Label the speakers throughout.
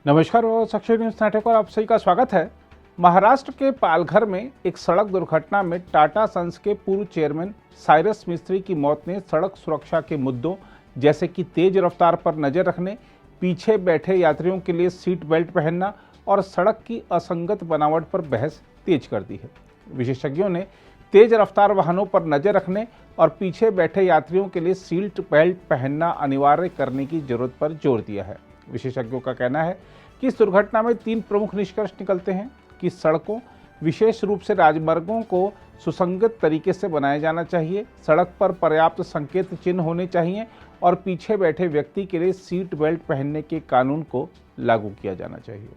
Speaker 1: नमस्कार और success news नाटक और आप सभी का स्वागत है। महाराष्ट्र के पालघर में एक सड़क दुर्घटना में टाटा सन्स के पूर्व चेयरमैन साइरस मिस्त्री की मौत ने सड़क सुरक्षा के मुद्दों जैसे कि तेज रफ्तार पर नजर रखने, पीछे बैठे यात्रियों के लिए सीट बेल्ट पहनना और सड़क की असंगत बनावट पर बहस तेज कर दी है। विशेषज्ञों ने तेज रफ्तार वाहनों पर नजर रखने और पीछे बैठे यात्रियों के लिए सीट बेल्ट पहनना अनिवार्य करने की जरूरत पर जोर दिया है। विशेषज्ञों का कहना है कि इस दुर्घटना में 3 प्रमुख निष्कर्ष निकलते हैं कि सड़कों, विशेष रूप से राजमार्गों को सुसंगत तरीके से बनाया जाना चाहिए, सड़क पर पर्याप्त संकेत चिन्ह होने चाहिए और पीछे बैठे व्यक्ति के लिए सीट बेल्ट पहनने के कानून को लागू किया जाना चाहिए।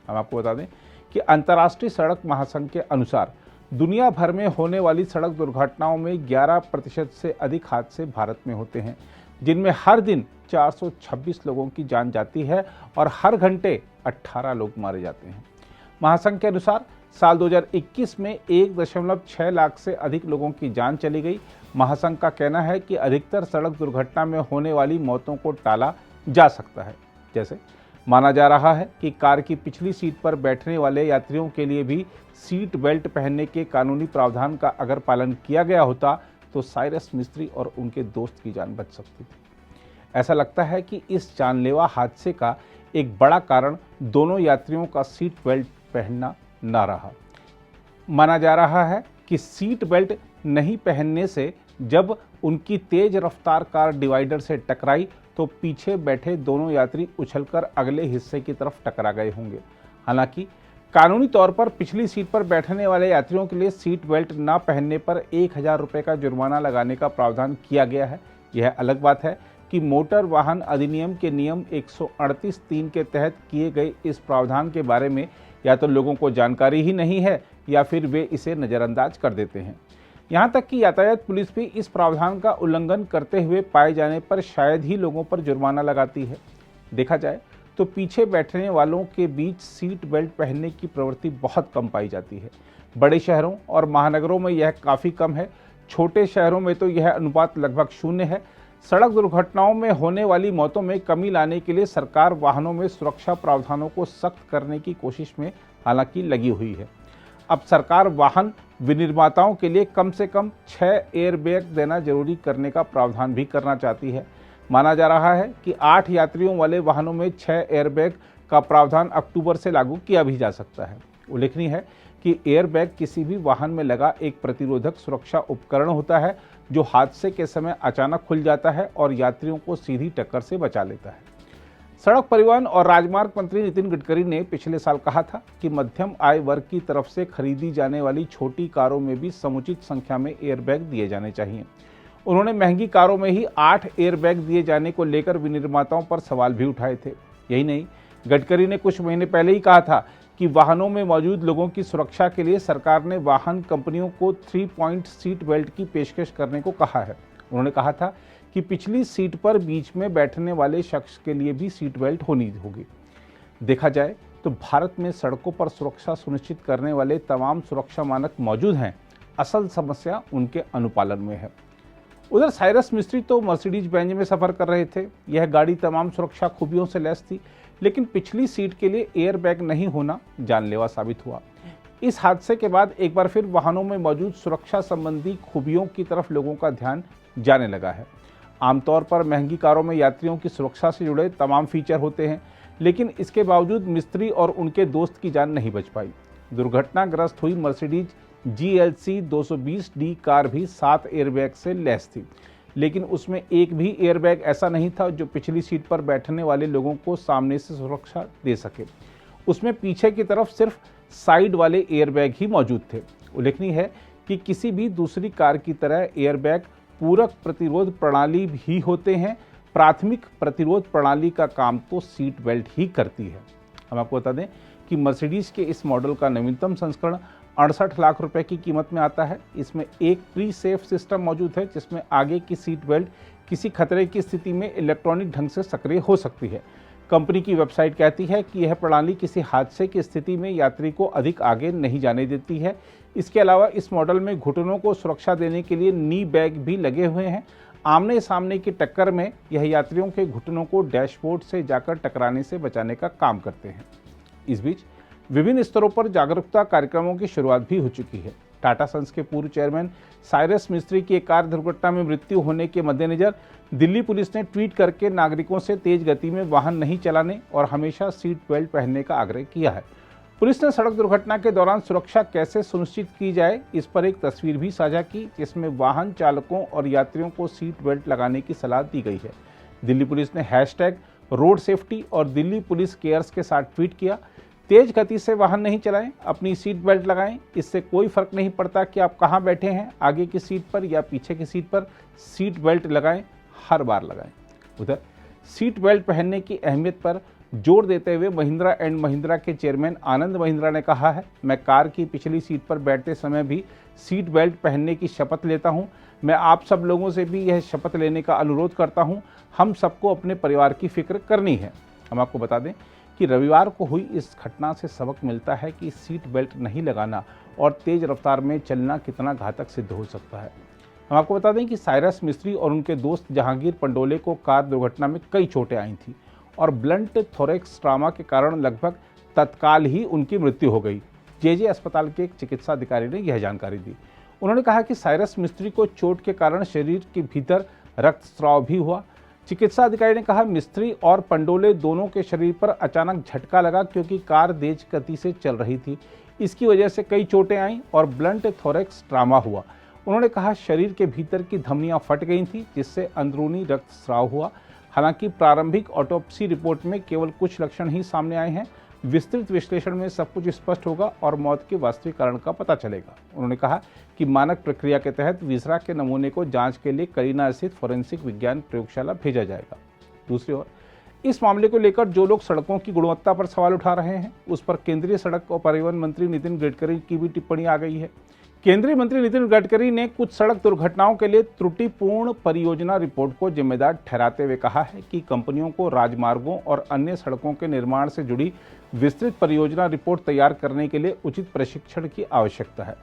Speaker 1: हम आपको बता दें कि अंतर्राष्ट्रीय सड़क महासंघ के अनुसार दुनिया भर में होने वाली सड़क दुर्घटनाओं में 11% से अधिक हादसे भारत में होते हैं, जिनमें हर दिन 426 लोगों की जान जाती है और हर घंटे 18 लोग मारे जाते हैं। महासंघ के अनुसार साल 2021 में 1.6 लाख से अधिक लोगों की जान चली गई। महासंघ का कहना है कि अधिकतर सड़क दुर्घटना में होने वाली मौतों को टाला जा सकता है। जैसे माना जा रहा है कि कार की पिछली सीट पर बैठने वाले यात्रियों के लिए भी सीट बेल्ट पहनने के कानूनी प्रावधान का अगर पालन किया गया होता तो साइरस मिस्त्री और उनके दोस्त की जान बच सकती थी। ऐसा लगता है कि इस जानलेवा हादसे का एक बड़ा कारण दोनों यात्रियों का सीट बेल्ट पहनना ना रहा। माना जा रहा है कि सीट बेल्ट नहीं पहनने से जब उनकी तेज रफ्तार कार डिवाइडर से टकराई तो पीछे बैठे दोनों यात्री उछलकर अगले हिस्से की तरफ टकरा गए होंगे। हालांकि कानूनी तौर पर पिछली सीट पर बैठने वाले यात्रियों के लिए सीट बेल्ट न पहनने पर 1000 रुपये का जुर्माना लगाने का प्रावधान किया गया है। यह अलग बात है कि मोटर वाहन अधिनियम के नियम 138(3) के तहत किए गए इस प्रावधान के बारे में या तो लोगों को जानकारी ही नहीं है या फिर वे इसे नज़रअंदाज कर देते हैं। यहाँ तक कि यातायात पुलिस भी इस प्रावधान का उल्लंघन करते हुए पाए जाने पर शायद ही लोगों पर जुर्माना लगाती है। देखा जाए तो पीछे बैठने वालों के बीच सीट बेल्ट पहनने की प्रवृत्ति बहुत कम पाई जाती है। बड़े शहरों और महानगरों में यह काफ़ी कम है, छोटे शहरों में तो यह अनुपात लगभग 0 है। सड़क दुर्घटनाओं में होने वाली मौतों में कमी लाने के लिए सरकार वाहनों में सुरक्षा प्रावधानों को सख्त करने की कोशिश में हालांकि लगी हुई है। अब सरकार वाहन विनिर्माताओं के लिए कम से कम 6 एयरबैग देना जरूरी करने का प्रावधान भी करना चाहती है। माना जा रहा है कि 8 यात्रियों वाले वाहनों में 6 एयरबैग का प्रावधान अक्टूबर से लागू किया भी जा सकता है। उल्लेखनीय है कि एयरबैग किसी भी वाहन में लगा एक प्रतिरोधक सुरक्षा उपकरण होता है जो हादसे के समय अचानक खुल जाता है और यात्रियों को सीधी टक्कर से बचा लेता है। सड़क परिवहन और राजमार्ग मंत्री नितिन गडकरी ने पिछले साल कहा था कि मध्यम आय वर्ग की तरफ से खरीदी जाने वाली छोटी कारों में भी समुचित संख्या में एयरबैग दिए जाने चाहिए। उन्होंने महंगी कारों में ही 8 एयरबैग दिए जाने को लेकर विनिर्माताओं पर सवाल भी उठाए थे। यही नहीं, गडकरी ने कुछ महीने पहले ही कहा था कि वाहनों में मौजूद लोगों की सुरक्षा के लिए सरकार ने वाहन कंपनियों को 3 पॉइंट सीट बेल्ट की पेशकश करने को कहा है। उन्होंने कहा था कि पिछली सीट पर बीच में बैठने वाले शख्स के लिए भी सीट बेल्ट होनी होगी। देखा जाए तो भारत में सड़कों पर सुरक्षा सुनिश्चित करने वाले तमाम सुरक्षा मानक मौजूद हैं, असल समस्या उनके अनुपालन में है। उधर साइरस मिस्त्री तो मर्सिडीज बेंज में सफ़र कर रहे थे। यह गाड़ी तमाम सुरक्षा खूबियों से लैस थी, लेकिन पिछली सीट के लिए एयरबैग नहीं होना जानलेवा साबित हुआ। इस हादसे के बाद एक बार फिर वाहनों में मौजूद सुरक्षा संबंधी खूबियों की तरफ लोगों का ध्यान जाने लगा है। आमतौर पर महंगी कारों में यात्रियों की सुरक्षा से जुड़े तमाम फीचर होते हैं, लेकिन इसके बावजूद मिस्त्री और उनके दोस्त की जान नहीं बच पाई। दुर्घटनाग्रस्त हुई मर्सिडीज GLC 220D कार भी 7 एयरबैग से लैस थी, लेकिन उसमें एक भी एयरबैग ऐसा नहीं था जो पिछली सीट पर बैठने वाले लोगों को सामने से सुरक्षा दे सके। उसमें पीछे की तरफ सिर्फ साइड वाले एयरबैग ही मौजूद थे। उल्लेखनीय है कि किसी भी दूसरी कार की तरह एयरबैग पूरक प्रतिरोध प्रणाली भी होते हैं। प्राथमिक प्रतिरोध प्रणाली का काम तो सीट बेल्ट ही करती है। हम आपको बता दें कि मर्सिडीज के इस मॉडल का नवीनतम संस्करण 68 लाख रुपए की कीमत में आता है। इसमें एक प्री सेफ सिस्टम मौजूद है जिसमें आगे की सीट बेल्ट किसी खतरे की स्थिति में इलेक्ट्रॉनिक ढंग से सक्रिय हो सकती है। कंपनी की वेबसाइट कहती है कि यह प्रणाली किसी हादसे की स्थिति में यात्री को अधिक आगे नहीं जाने देती है। इसके अलावा इस मॉडल में घुटनों को सुरक्षा देने के लिए नी बैग भी लगे हुए हैं। आमने सामने की टक्कर में यह यात्रियों के घुटनों को डैशबोर्ड से जाकर टकराने से बचाने का काम करते हैं। इस बीच विभिन्न स्तरों पर जागरूकता कार्यक्रमों की शुरुआत भी हो चुकी है। टाटा सन्स के पूर्व चेयरमैन साइरस मिस्त्री की एक कार दुर्घटना में मृत्यु होने के मद्देनजर दिल्ली पुलिस ने ट्वीट करके नागरिकों से तेज गति में वाहन नहीं चलाने और हमेशा सीट बेल्ट पहनने का आग्रह किया है। पुलिस ने सड़क दुर्घटना के दौरान सुरक्षा कैसे सुनिश्चित की जाए, इस पर एक तस्वीर भी साझा की, जिसमें वाहन चालकों और यात्रियों को सीट बेल्ट लगाने की सलाह दी गई है। दिल्ली पुलिस ने हैशटैग रोड सेफ्टी और दिल्ली पुलिस केयर्स के साथ ट्वीट किया, तेज गति से वाहन नहीं चलाएं, अपनी सीट बेल्ट लगाएं। इससे कोई फर्क नहीं पड़ता कि आप कहां बैठे हैं, आगे की सीट पर या पीछे की सीट पर, सीट बेल्ट लगाएं, हर बार लगाएं। उधर सीट बेल्ट पहनने की अहमियत पर जोर देते हुए महिंद्रा एंड महिंद्रा के चेयरमैन आनंद महिंद्रा ने कहा है, मैं कार की पिछली सीट पर बैठते समय भी सीट बेल्ट पहनने की शपथ लेता हूं। मैं आप सब लोगों से भी यह शपथ लेने का अनुरोध करता हूं। हम सबको अपने परिवार की फिक्र करनी है। हम आपको बता दें कि रविवार को हुई इस घटना से सबक मिलता है कि सीट बेल्ट नहीं लगाना और तेज रफ्तार में चलना कितना घातक सिद्ध हो सकता है। हम आपको बता दें कि साइरस मिस्त्री और उनके दोस्त जहांगीर पंडोले को कार दुर्घटना में कई चोटें आई थी और ब्लंट थोरेक्स ट्रामा के कारण लगभग तत्काल ही उनकी मृत्यु हो गई। जेजे अस्पताल के एक चिकित्सा अधिकारी ने यह जानकारी दी। उन्होंने कहा कि साइरस मिस्त्री को चोट के कारण शरीर के भीतर रक्तस्राव भी हुआ। चिकित्सा अधिकारी ने कहा, मिस्त्री और पंडोले दोनों के शरीर पर अचानक झटका लगा क्योंकि कार तेज गति से चल रही थी। इसकी वजह से कई चोटें आईं और ब्लंट थोरेक्स ट्रामा हुआ। उन्होंने कहा, शरीर के भीतर की धमनियां फट गई थी, जिससे अंदरूनी रक्तस्राव हुआ। हालांकि प्रारंभिक ऑटोप्सी रिपोर्ट में केवल कुछ लक्षण ही सामने आए हैं। विस्तृत विश्लेषण में सब कुछ स्पष्ट होगा और मौत के वास्तविक कारण का पता चलेगा। उन्होंने कहा कि मानक प्रक्रिया के तहत विसरा के नमूने को जांच के लिए करीना स्थित फोरेंसिक विज्ञान प्रयोगशाला भेजा जाएगा। दूसरी ओर इस मामले को लेकर जो लोग सड़कों की गुणवत्ता पर सवाल उठा रहे हैं, उस पर केंद्रीय सड़क और परिवहन मंत्री नितिन गडकरी की भी टिप्पणी आ गई है। केंद्रीय मंत्री नितिन गडकरी ने कुछ सड़क दुर्घटनाओं के लिए त्रुटिपूर्ण परियोजना रिपोर्ट को जिम्मेदार ठहराते हुए कहा है कि कंपनियों को राजमार्गों और अन्य सड़कों के निर्माण से जुड़ी विस्तृत परियोजना रिपोर्ट तैयार करने के लिए उचित प्रशिक्षण की आवश्यकता है।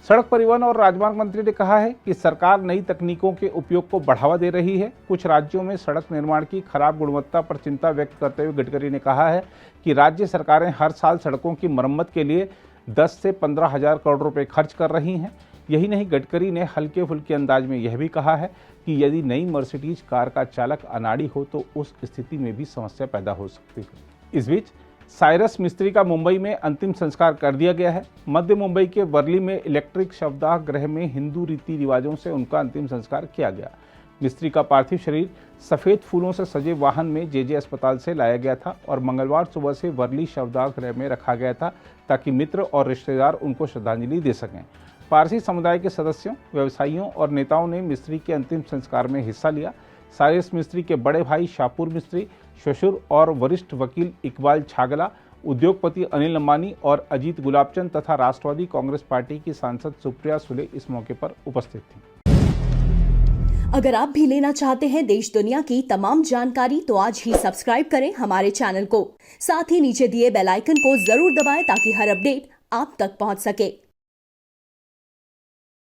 Speaker 1: सड़क परिवहन और राजमार्ग मंत्री ने कहा है कि सरकार नई तकनीकों के उपयोग को बढ़ावा दे रही है। कुछ राज्यों में सड़क निर्माण की खराब गुणवत्ता पर चिंता व्यक्त करते हुए गडकरी ने कहा है कि राज्य सरकारें हर साल सड़कों की मरम्मत के लिए 10 से 15 हज़ार करोड़ रुपए खर्च कर रही हैं। यही नहीं, गडकरी ने हल्के फुल्के अंदाज में यह भी कहा है कि यदि नई मर्सिडीज कार का चालक अनाड़ी हो तो उस स्थिति में भी समस्या पैदा हो सकती है। इस बीच साइरस मिस्त्री का मुंबई में अंतिम संस्कार कर दिया गया है। मध्य मुंबई के वर्ली में इलेक्ट्रिक शवदाह गृह में हिंदू रीति रिवाजों से उनका अंतिम संस्कार किया गया। मिस्त्री का पार्थिव शरीर सफ़ेद फूलों से सजे वाहन में जेजे अस्पताल से लाया गया था और मंगलवार सुबह से वर्ली शवदाह गृह में रखा गया था ताकि मित्र और रिश्तेदार उनको श्रद्धांजलि दे सकें। पारसी समुदाय के सदस्यों, व्यवसायियों और नेताओं ने मिस्त्री के अंतिम संस्कार में हिस्सा लिया। साइरस मिस्त्री के बड़े भाई शाहपुर मिस्त्री, ससुर और वरिष्ठ वकील इकबाल छागला, उद्योगपति अनिल अंबानी और अजीत गुलाबचंद तथा राष्ट्रवादी कांग्रेस पार्टी की सांसद सुप्रिया सुले इस मौके पर उपस्थित थी।
Speaker 2: अगर आप भी लेना चाहते हैं देश दुनिया की तमाम जानकारी तो आज ही सब्सक्राइब करें हमारे चैनल को। साथ ही नीचे दिए बेल आइकन को जरूर दबाएं ताकि हर अपडेट आप तक पहुंच सके।